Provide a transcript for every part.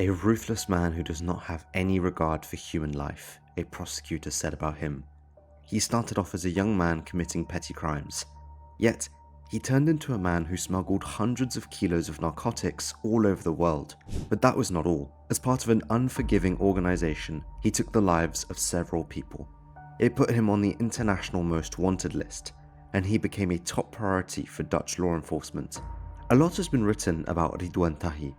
A ruthless man who does not have any regard for human life, a prosecutor said about him. He started off as a young man committing petty crimes, yet he turned into a man who smuggled hundreds of kilos of narcotics all over the world. But that was not all. As part of an unforgiving organization, he took the lives of several people. It put him on the international most wanted list, and he became a top priority for Dutch law enforcement. A lot has been written about Ridouan Taghi,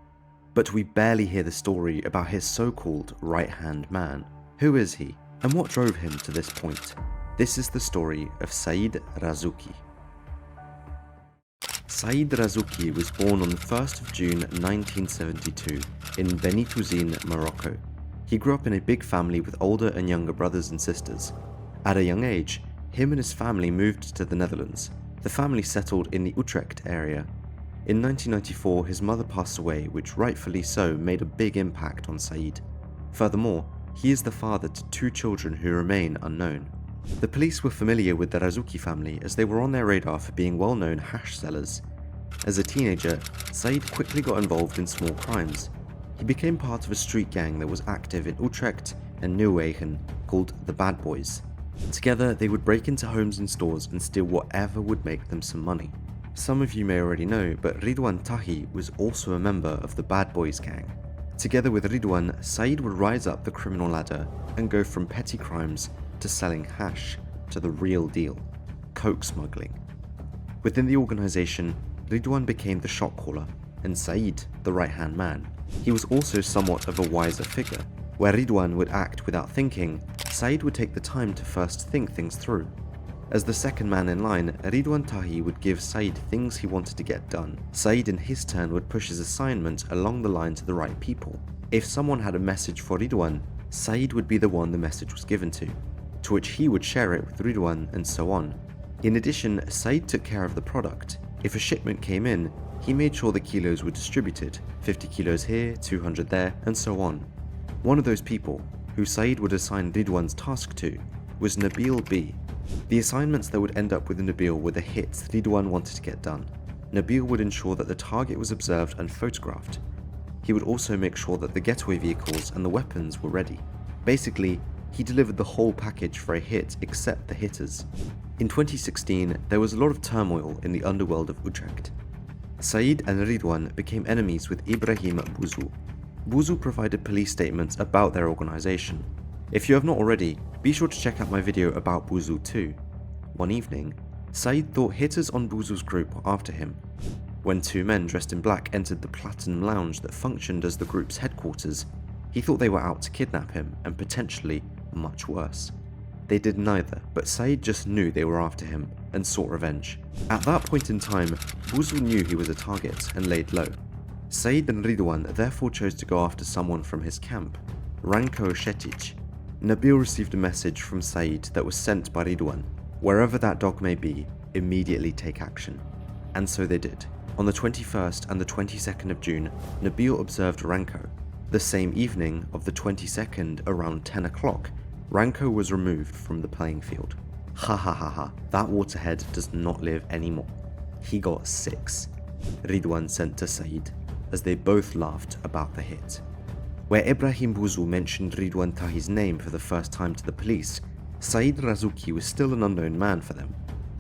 but we barely hear the story about his so-called right-hand man. Who is he, and what drove him to this point? This is the story of Saïd Razzouki. Saïd Razzouki was born on the 1st of June 1972 in Benitouzine, Morocco. He grew up in a big family with older and younger brothers and sisters. At a young age, him and his family moved to the Netherlands. The family settled in the Utrecht area. In 1994, his mother passed away, which rightfully so made a big impact on Saïd. Furthermore, he is the father to 2 children who remain unknown. The police were familiar with the Razzouki family as they were on their radar for being well-known hash sellers. As a teenager, Saïd quickly got involved in small crimes. He became part of a street gang that was active in Utrecht and Nieuwegein called the Bad Boys. Together, they would break into homes and stores and steal whatever would make them some money. Some of you may already know, but Ridouan Taghi was also a member of the Bad Boys gang. Together with Ridouan, Saïd would rise up the criminal ladder and go from petty crimes to selling hash to the real deal, coke smuggling. Within the organization, Ridouan became the shot caller, and Saïd the right-hand man. He was also somewhat of a wiser figure. Where Ridouan would act without thinking, Saïd would take the time to first think things through. As the second man in line, Ridouan Taghi would give Saïd things he wanted to get done. Saïd in his turn would push his assignment along the line to the right people. If someone had a message for Ridouan, Saïd would be the one the message was given to which he would share it with Ridouan, and so on. In addition, Saïd took care of the product. If a shipment came in, he made sure the kilos were distributed, 50 kilos here, 200 there, and so on. One of those people, who Saïd would assign Ridouan's task to, was Nabil B. The assignments that would end up with Nabil were the hits Ridouan wanted to get done. Nabil would ensure that the target was observed and photographed. He would also make sure that the getaway vehicles and the weapons were ready. Basically, he delivered the whole package for a hit except the hitters. In 2016, there was a lot of turmoil in the underworld of Utrecht. Saïd and Ridouan became enemies with Ebrahim Buzhu. Buzhu provided police statements about their organization. If you have not already, be sure to check out my video about Buzhu too. One evening, Saïd thought hitters on Buzhu's group were after him. When 2 men dressed in black entered the Platinum Lounge that functioned as the group's headquarters, he thought they were out to kidnap him and potentially much worse. They did neither, but Saïd just knew they were after him and sought revenge. At that point in time, Buzhu knew he was a target and laid low. Saïd and Ridouan therefore chose to go after someone from his camp, Ranko Shetic. Nabil received a message from Saïd that was sent by Ridouan. Wherever that dog may be, immediately take action. And so they did. On the 21st and the 22nd of June, Nabil observed Ranko. The same evening of the 22nd around 10 o'clock, Ranko was removed from the playing field. Ha ha ha ha, that waterhead does not live anymore. He got 6. Ridouan sent to Saïd, as they both laughed about the hit. Where Ebrahim Buzhu mentioned Ridouan Taghi's name for the first time to the police, Saïd Razzouki was still an unknown man for them.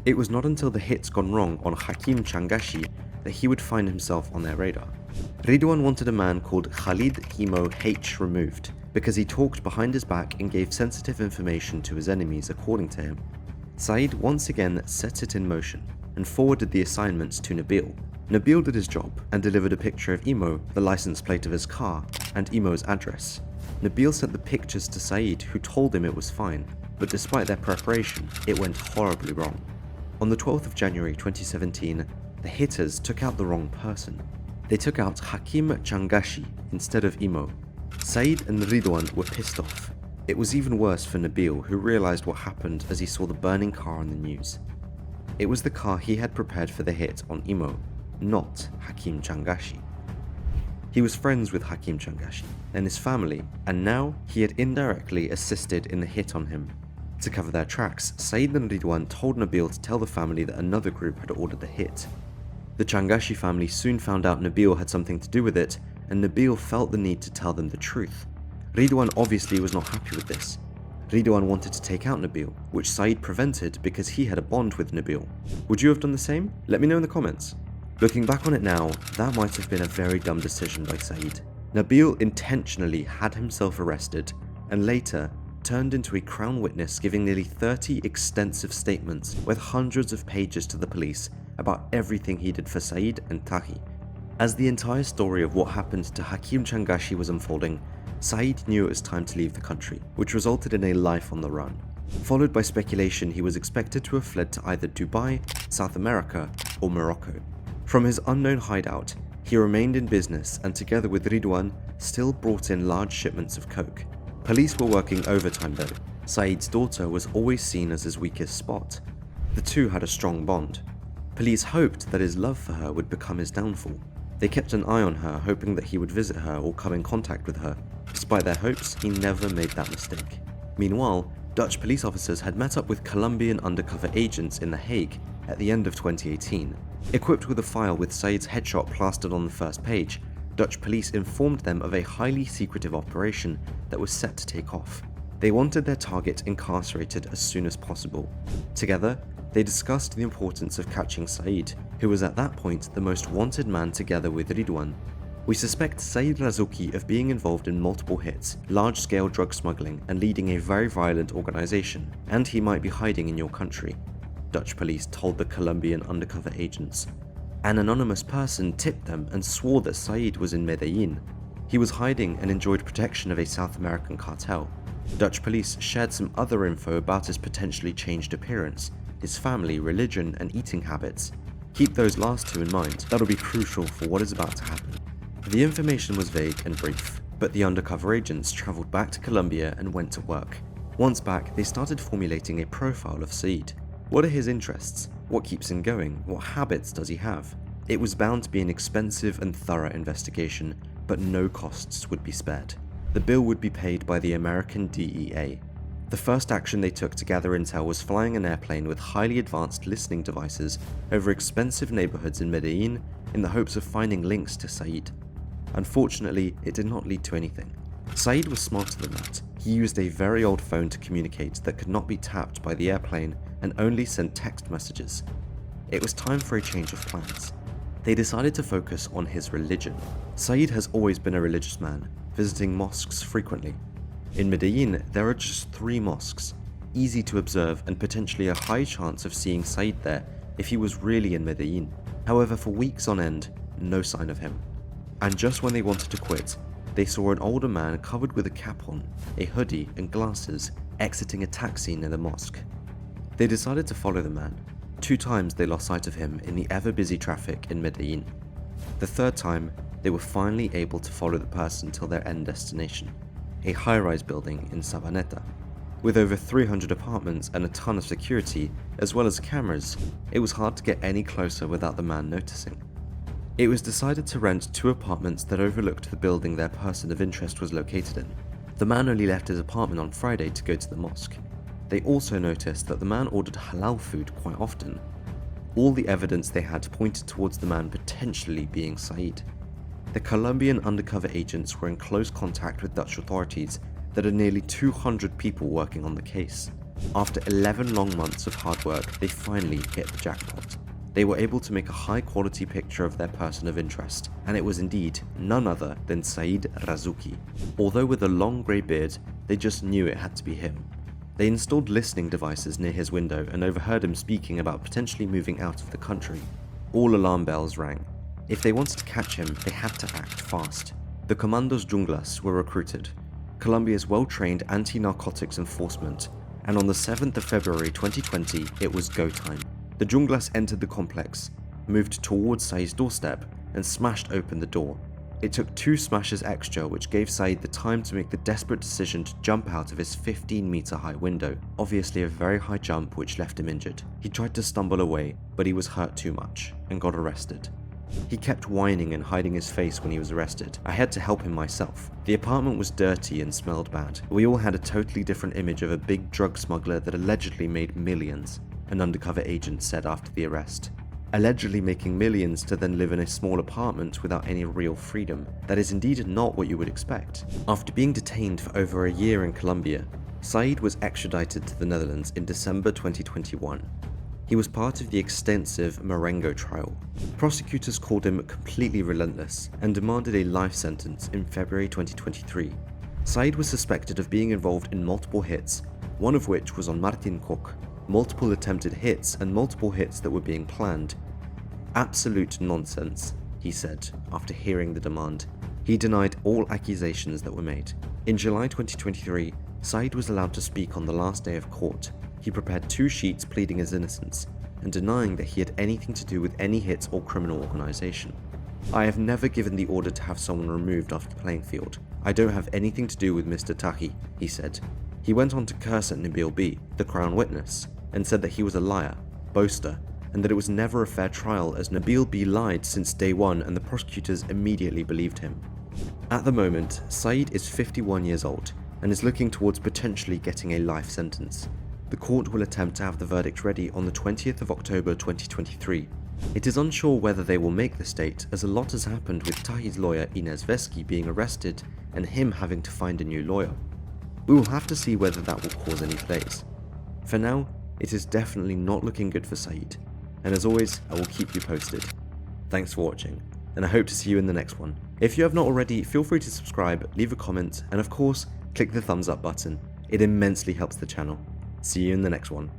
It was not until the hits gone wrong on Hakim Changashi that he would find himself on their radar. Ridouan wanted a man called Khalid Imo H removed because he talked behind his back and gave sensitive information to his enemies, according to him. Saïd once again set it in motion and forwarded the assignments to Nabil. Nabil did his job and delivered a picture of Imo, the license plate of his car, and Imo's address. Nabil sent the pictures to Saïd, who told him it was fine, but despite their preparation, it went horribly wrong. On the 12th of January 2017, the hitters took out the wrong person. They took out Hakim Changashi instead of Imo. Saïd and Ridouan were pissed off. It was even worse for Nabil, who realized what happened as he saw the burning car on the news. It was the car he had prepared for the hit on Imo, not Hakim Changashi. He was friends with Hakim Changashi and his family, and now he had indirectly assisted in the hit on him. To cover their tracks, Saïd and Ridouan told Nabil to tell the family that another group had ordered the hit. The Changashi family soon found out Nabil had something to do with it and Nabil felt the need to tell them the truth. Ridouan obviously was not happy with this. Ridouan wanted to take out Nabil, which Saïd prevented because he had a bond with Nabil. Would you have done the same? Let me know in the comments. Looking back on it now, that might have been a very dumb decision by Saïd. Nabil intentionally had himself arrested and later turned into a Crown witness, giving nearly 30 extensive statements worth hundreds of pages to the police about everything he did for Saïd and Taghi. As the entire story of what happened to Hakim Changashi was unfolding, Saïd knew it was time to leave the country, which resulted in a life on the run. Followed by speculation he was expected to have fled to either Dubai, South America, or Morocco. From his unknown hideout, he remained in business and together with Ridouan still brought in large shipments of coke. Police were working overtime though. Saïd's daughter was always seen as his weakest spot. The two had a strong bond. Police hoped that his love for her would become his downfall. They kept an eye on her, hoping that he would visit her or come in contact with her. Despite their hopes, he never made that mistake. Meanwhile, Dutch police officers had met up with Colombian undercover agents in The Hague at the end of 2018. Equipped with a file with Saïd's headshot plastered on the first page, Dutch police informed them of a highly secretive operation that was set to take off. They wanted their target incarcerated as soon as possible. Together, they discussed the importance of catching Saïd, who was at that point the most wanted man together with Ridouan. We suspect Saïd Razzouki of being involved in multiple hits, large-scale drug smuggling, and leading a very violent organization, and he might be hiding in your country, Dutch police told the Colombian undercover agents. An anonymous person tipped them and swore that Saïd was in Medellín. He was hiding and enjoyed protection of a South American cartel. Dutch police shared some other info about his potentially changed appearance, his family, religion, and eating habits. Keep those last two in mind, that'll be crucial for what is about to happen. The information was vague and brief, but the undercover agents travelled back to Colombia and went to work. Once back, they started formulating a profile of Saïd. What are his interests? What keeps him going? What habits does he have? It was bound to be an expensive and thorough investigation, but no costs would be spared. The bill would be paid by the American DEA. The first action they took to gather intel was flying an airplane with highly advanced listening devices over expensive neighborhoods in Medellín in the hopes of finding links to Saïd. Unfortunately, it did not lead to anything. Saïd was smarter than that. He used a very old phone to communicate that could not be tapped by the airplane and only sent text messages. It was time for a change of plans. They decided to focus on his religion. Saïd has always been a religious man, visiting mosques frequently. In Medellín, there are just 3 mosques, easy to observe and potentially a high chance of seeing Saïd there if he was really in Medellín. However, for weeks on end, no sign of him. And just when they wanted to quit, they saw an older man covered with a cap on, a hoodie and glasses exiting a taxi near the mosque. They decided to follow the man. 2 times they lost sight of him in the ever-busy traffic in Medellín. The 3rd time, they were finally able to follow the person till their end destination, a high-rise building in Sabaneta. With over 300 apartments and a ton of security, as well as cameras, it was hard to get any closer without the man noticing. It was decided to rent 2 apartments that overlooked the building their person of interest was located in. The man only left his apartment on Friday to go to the mosque. They also noticed that the man ordered halal food quite often. All the evidence they had pointed towards the man potentially being Saïd. The Colombian undercover agents were in close contact with Dutch authorities that had nearly 200 people working on the case. After 11 long months of hard work, they finally hit the jackpot. They were able to make a high-quality picture of their person of interest, and it was indeed none other than Saïd Razzouki. Although with a long grey beard, they just knew it had to be him. They installed listening devices near his window and overheard him speaking about potentially moving out of the country. All alarm bells rang. If they wanted to catch him, they had to act fast. The Comandos Junglas were recruited, Colombia's well-trained anti-narcotics enforcement, and on the 7th of February 2020, it was go time. The Junglas entered the complex, moved towards Saïd's doorstep, and smashed open the door. It took 2 smashes extra, which gave Saïd the time to make the desperate decision to jump out of his 15-meter high window, obviously a very high jump which left him injured. He tried to stumble away, but he was hurt too much, and got arrested. He kept whining and hiding his face when he was arrested. I had to help him myself. The apartment was dirty and smelled bad. We all had a totally different image of a big drug smuggler that allegedly made millions, an undercover agent said after the arrest. allegedly making millions to then live in a small apartment without any real freedom. That is indeed not what you would expect. After being detained for over a year in Colombia, Saïd was extradited to the Netherlands in December 2021. He was part of the extensive Marengo trial. Prosecutors called him completely relentless and demanded a life sentence in February 2023. Saïd was suspected of being involved in multiple hits, one of which was on Martin Koch, multiple attempted hits and multiple hits that were being planned. Absolute nonsense, he said after hearing the demand. He denied all accusations that were made. In July 2023, Saïd was allowed to speak on the last day of court. He prepared 2 sheets pleading his innocence and denying that he had anything to do with any hits or criminal organization. I have never given the order to have someone removed off the playing field. I don't have anything to do with Mr. Taghi, he said. He went on to curse at Nabil B, the Crown witness, and said that he was a liar, boaster, and that it was never a fair trial as Nabil B lied since day one and the prosecutors immediately believed him. At the moment, Saïd is 51 years old and is looking towards potentially getting a life sentence. The court will attempt to have the verdict ready on the 20th of October 2023. It is unsure whether they will make this date, as a lot has happened with Taghi's lawyer Inez Vesky being arrested and him having to find a new lawyer. We will have to see whether that will cause any delays. For now, it is definitely not looking good for Saïd, and as always, I will keep you posted. Thanks for watching, and I hope to see you in the next one. If you have not already, feel free to subscribe, leave a comment, and of course, click the thumbs up button. It immensely helps the channel. See you in the next one.